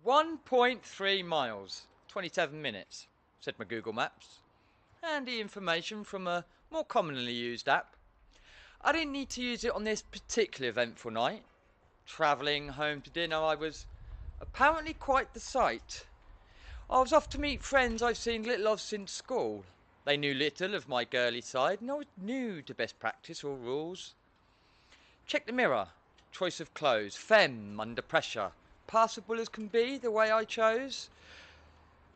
1.3 miles, 27 minutes, said my Google Maps. Handy information from a more commonly used app. I didn't need to use it on this particular eventful night. Travelling home to dinner, I was apparently quite the sight. I was off to meet friends I've seen little of since school. They knew little of my girly side, and I was new to best practice or rules. Check the mirror. Choice of clothes. Femme under pressure. Passable as can be, the way I chose.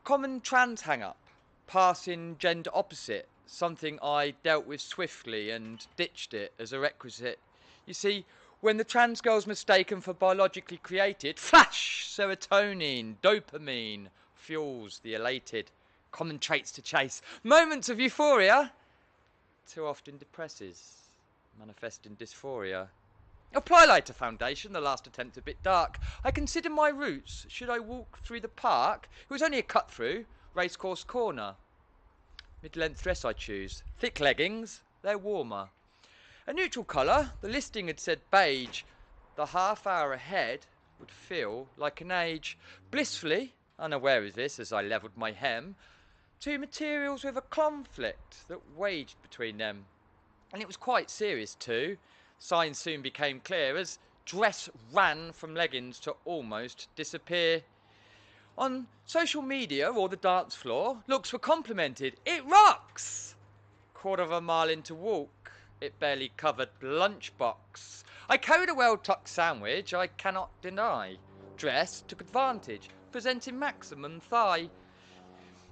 Common trans hang-up. Passing gender opposite. Something I dealt with swiftly and ditched it as a requisite. You see, when the trans girl's mistaken for biologically created, flash! Serotonin, dopamine, fuels the elated. Common traits to chase. Moments of euphoria. Too often depresses. Manifesting dysphoria. Apply lighter foundation, the last attempt a bit dark. I consider my routes. Should I walk through the park? It was only a cut through. Racecourse corner. Mid-length dress I choose. Thick leggings, they're warmer. A neutral colour, the listing had said beige. The half hour ahead would feel like an age. Blissfully, unaware of this as I levelled my hem, two materials with a conflict that waged between them. And it was quite serious too. Signs soon became clear as dress ran from leggings to almost disappear. On social media or the dance floor, looks were complimented. It rocks! Quarter of a mile into walk, it barely covered lunchbox. I carried a well-tucked sandwich, I cannot deny. Dress took advantage, presenting maximum thigh.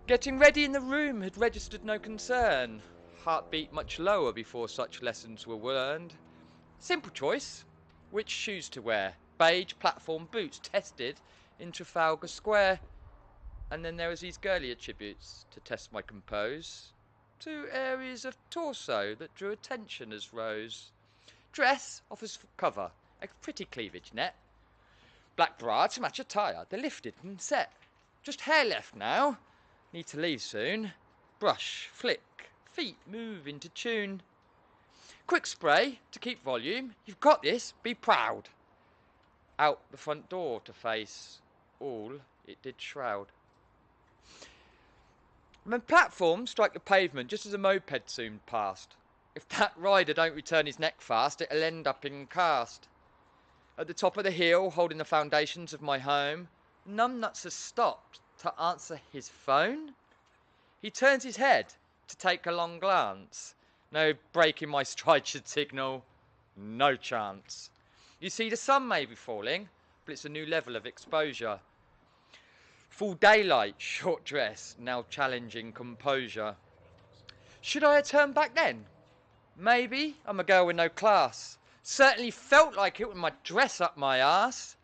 Getting ready in the room had registered no concern. Heartbeat much lower before such lessons were learned. Simple choice. Which shoes to wear? Beige platform boots tested in Trafalgar Square. And then there was these girly attributes to test my compose. Two areas of torso that drew attention as rose. Dress offers cover, a pretty cleavage net. Black bra to match attire, they're lifted and set. Just hair left now. Need to leave soon. Brush, flick, feet move into tune. Quick spray to keep volume. You've got this, be proud. Out the front door to face all it did shroud. When platforms strike the pavement just as a moped zoomed past. If that rider don't return his neck fast, it'll end up in cast. At the top of the hill, holding the foundations of my home, numbnuts has stopped to answer his phone. He turns his head to take a long glance. No break in my stride should signal, no chance. You see, the sun may be falling, but it's a new level of exposure. Full daylight, short dress, now challenging composure. Should I have turned back then? Maybe, I'm a girl with no class. Certainly felt like it with my dress up my arse.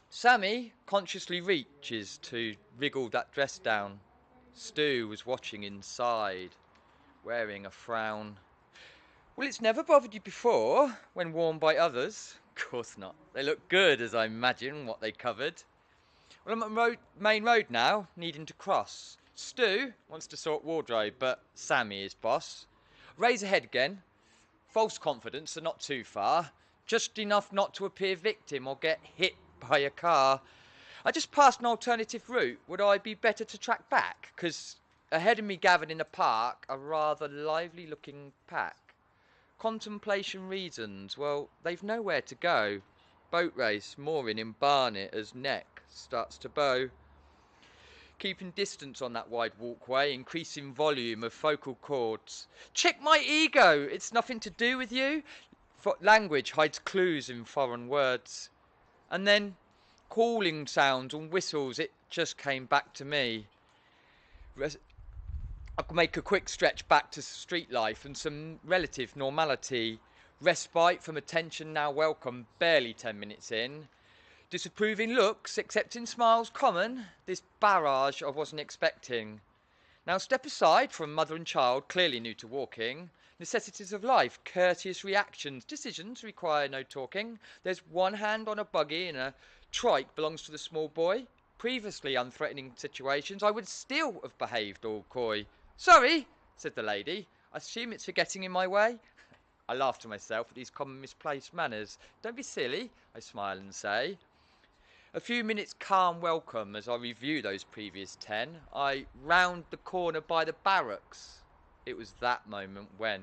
Sami consciously reaches to wriggle that dress down. Stu was watching inside, wearing a frown. Well, it's never bothered you before, when worn by others? Of course not. They look good, as I imagine what they covered. Well, I'm at main road now, needing to cross. Stu wants to sort wardrobe, but Sami is boss. Raise ahead again. False confidence, so not too far. Just enough not to appear victim or get hit by a car. I just passed an alternative route. Would I be better to track back? 'Cause ahead of me gathered in the park a rather lively looking pack. Contemplation reasons, well, they've nowhere to go. Boat race, mooring in Barnet as neck starts to bow. Keeping distance on that wide walkway, increasing volume of vocal cords. Check my ego, it's nothing to do with you. Language hides clues in foreign words. And then calling sounds and whistles, it just came back to me. I could make a quick stretch back to street life and some relative normality. Respite from attention now welcome, barely 10 minutes in. Disapproving looks, accepting smiles common. This barrage I wasn't expecting. Now step aside from mother and child, clearly new to walking. Necessities of life, courteous reactions, decisions require no talking. There's one hand on a buggy and a trike belongs to the small boy. Previously unthreatening situations, I would still have behaved all coy. Sorry, said the lady. I assume it's for getting in my way. I laugh to myself at these common misplaced manners. Don't be silly, I smile and say. A few minutes calm welcome as I review those previous 10. I round the corner by the barracks. It was that moment when.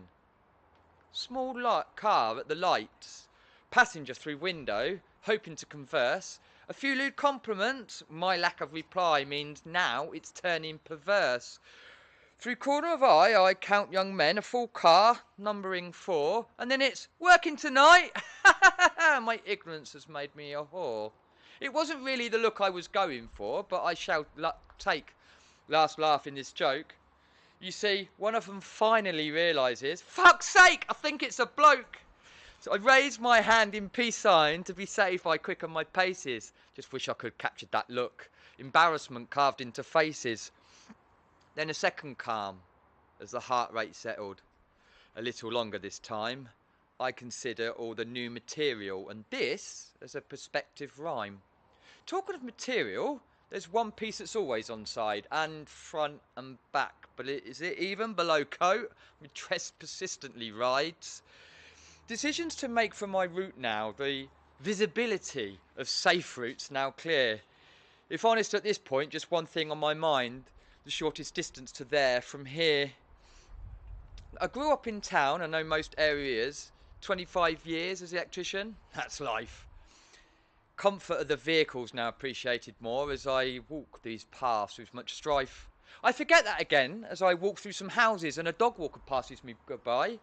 Small car at the lights. Passenger through window, hoping to converse. A few lewd compliments. My lack of reply means now it's turning perverse. Through corner of eye, I count young men, a full car, numbering 4, and then it's working tonight. My ignorance has made me a whore. It wasn't really the look I was going for, but I shall take last laugh in this joke. You see, one of them finally realises, fuck's sake, I think it's a bloke. So I raised my hand in peace sign to be safe. I quicken my paces. Just wish I could captured that look. Embarrassment carved into faces. Then a second calm as the heart rate settled. A little longer this time. I consider all the new material and this as a perspective rhyme. Talking of material, there's one piece that's always on side and front and back. But is it even below coat? My dress persistently rides. Decisions to make for my route now. The visibility of safe routes now clear. If honest at this point, just one thing on my mind. The shortest distance to there from here. I grew up in town, I know most areas. 25 years as an electrician, that's life. Comfort of the vehicles now appreciated more as I walk these paths with much strife. I forget that again as I walk through some houses and a dog walker passes me goodbye.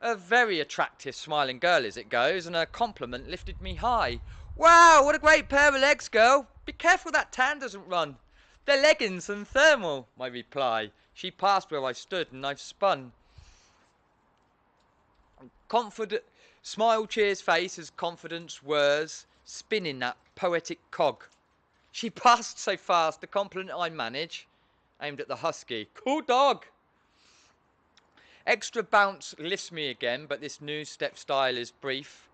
A very attractive smiling girl as it goes, and a compliment lifted me high. Wow, what a great pair of legs, girl. Be careful that tan doesn't run. They're leggings and thermal, my reply. She passed where I stood and I've spun. Confident, smile cheers face as confidence whirs, spinning that poetic cog. She passed so fast, the compliment I manage, aimed at the husky. Cool dog. Extra bounce lifts me again, but this new step style is brief,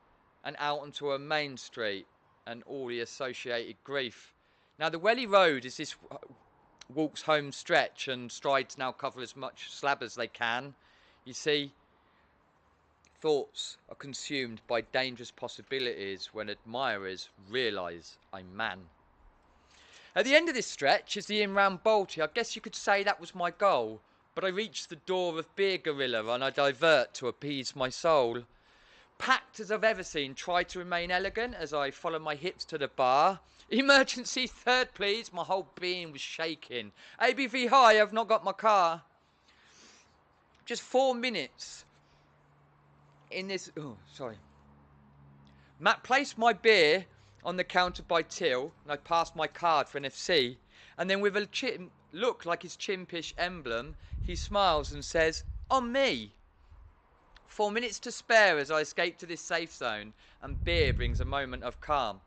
and out onto a main street and all the associated grief. Now the Welly Road is this walk's home stretch, and strides now cover as much slab as they can. You see, thoughts are consumed by dangerous possibilities when admirers realise I'm man. At the end of this stretch is the in-round Balti. I guess you could say that was my goal, but I reach the door of Beer Gorilla and I divert to appease my soul. Packed as I've ever seen, try to remain elegant as I follow my hips to the bar. Emergency third please, my whole being was shaking. ABV high, I've not got my car. Just 4 minutes in this, Matt placed my beer on the counter by till, and I passed my card for an FC, and then with a look like his chimpish emblem, he smiles and says, on me. 4 minutes to spare as I escape to this safe zone, and beer brings a moment of calm.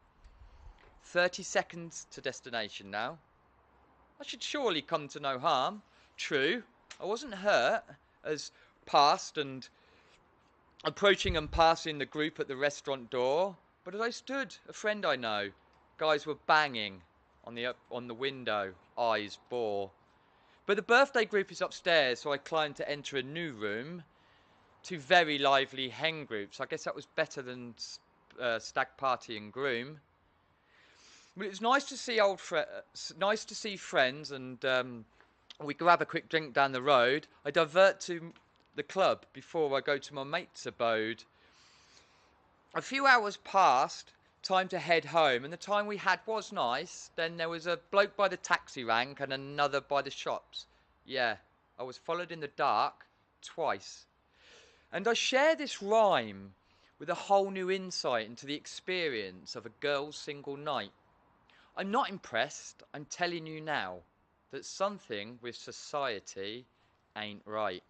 30 seconds to destination now. I should surely come to no harm. True, I wasn't hurt as passed and approaching and passing the group at the restaurant door, but as I stood, a friend I know, guys were banging on the window, eyes bore. But the birthday group is upstairs, so I climbed to enter a new room. 2 very lively hen groups. I guess that was better than stag party and groom. But it was nice to see friends, and we grab a quick drink down the road. I divert to the club before I go to my mate's abode. A few hours passed, time to head home, and the time we had was nice. Then there was a bloke by the taxi rank and another by the shops. Yeah, I was followed in the dark twice. And I share this rhyme with a whole new insight into the experience of a girl's single night. I'm not impressed, I'm telling you now, that something with society ain't right.